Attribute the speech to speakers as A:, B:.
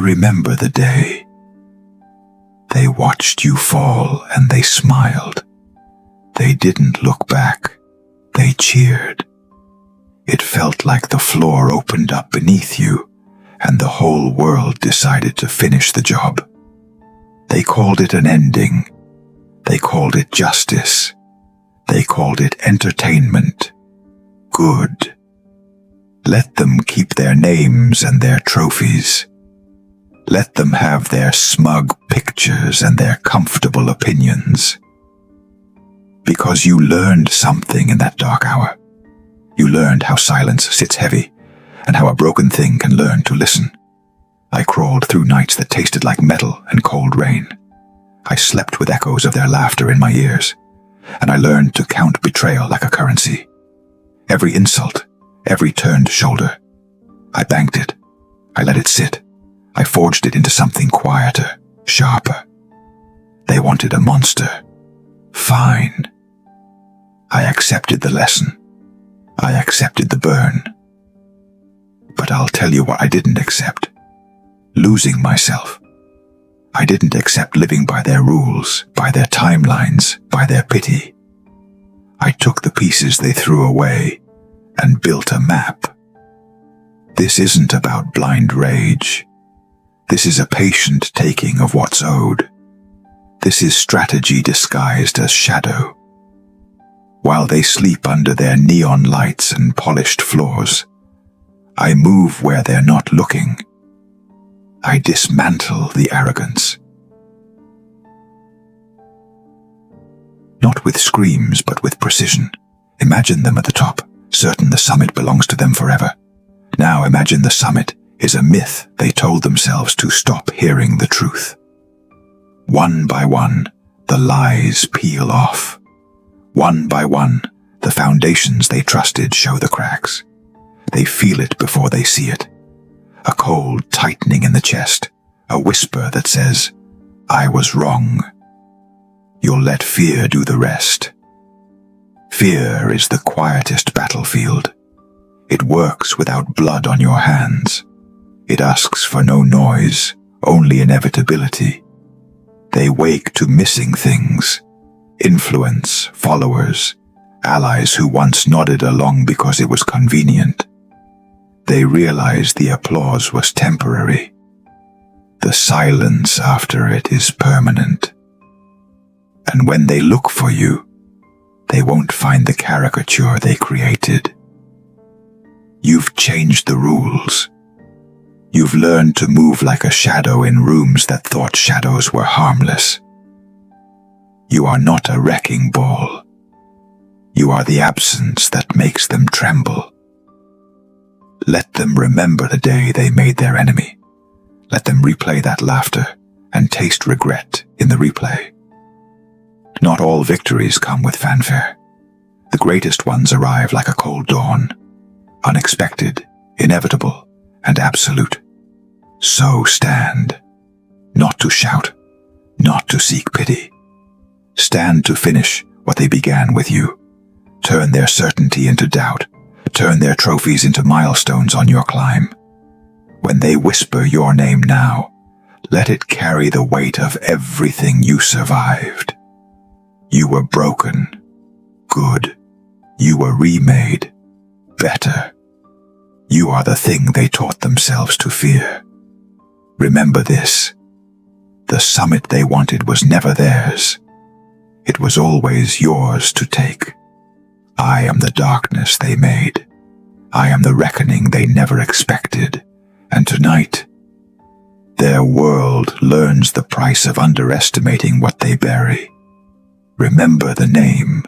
A: remember the day. They watched you fall and they smiled. They didn't look back. They cheered. It felt like the floor opened up beneath you and the whole world decided to finish the job. They called it an ending. They called it justice. They called it entertainment. Good. Let them keep their names and their trophies. Let them have their smug pictures and their comfortable opinions. Because you learned something in that dark hour. You learned how silence sits heavy and how a broken thing can learn to listen. I crawled through nights that tasted like metal and cold rain. I slept with echoes of their laughter in my ears, and I learned to count betrayal like a currency. Every insult, every turned shoulder. I banked it. I let it sit. I forged it into something quieter, sharper. They wanted a monster. Fine. I accepted the lesson. I accepted the burn. But I'll tell you what I didn't accept. Losing myself. I didn't accept living by their rules, by their timelines, by their pity. I took the pieces they threw away and built a map. This isn't about blind rage. This is a patient taking of what's owed. This is strategy disguised as shadow. While they sleep under their neon lights and polished floors, I move where they're not looking. I dismantle the arrogance. Not with screams, but with precision. Imagine them at the top, certain the summit belongs to them forever. Now imagine the summit is a myth they told themselves to stop hearing the truth. One by one, the lies peel off. One by one, the foundations they trusted show the cracks. They feel it before they see it. A cold tightening in the chest, a whisper that says, I was wrong. You'll let fear do the rest. Fear is the quietest battlefield. It works without blood on your hands. It asks for no noise, only inevitability. They wake to missing things. Influence, followers, allies who once nodded along because it was convenient. They realize the applause was temporary. The silence after it is permanent. And when they look for you, they won't find the caricature they created. You've changed the rules. You've learned to move like a shadow in rooms that thought shadows were harmless. You are not a wrecking ball. You are the absence that makes them tremble. Let them remember the day they made their enemy. Let them replay that laughter and taste regret in the replay. Not all victories come with fanfare. The greatest ones arrive like a cold dawn, unexpected, inevitable, and absolute. So stand, not to shout, not to seek pity. Stand to finish what they began with you. Turn their certainty into doubt. Turn their trophies into milestones on your climb. When they whisper your name now, let it carry the weight of everything you survived. You were broken. Good. You were remade. Better. You are the thing they taught themselves to fear. Remember this. The summit they wanted was never theirs. It was always yours to take. I am the darkness they made. I am the reckoning they never expected. And tonight, their world learns the price of underestimating what they bury. Remember the name.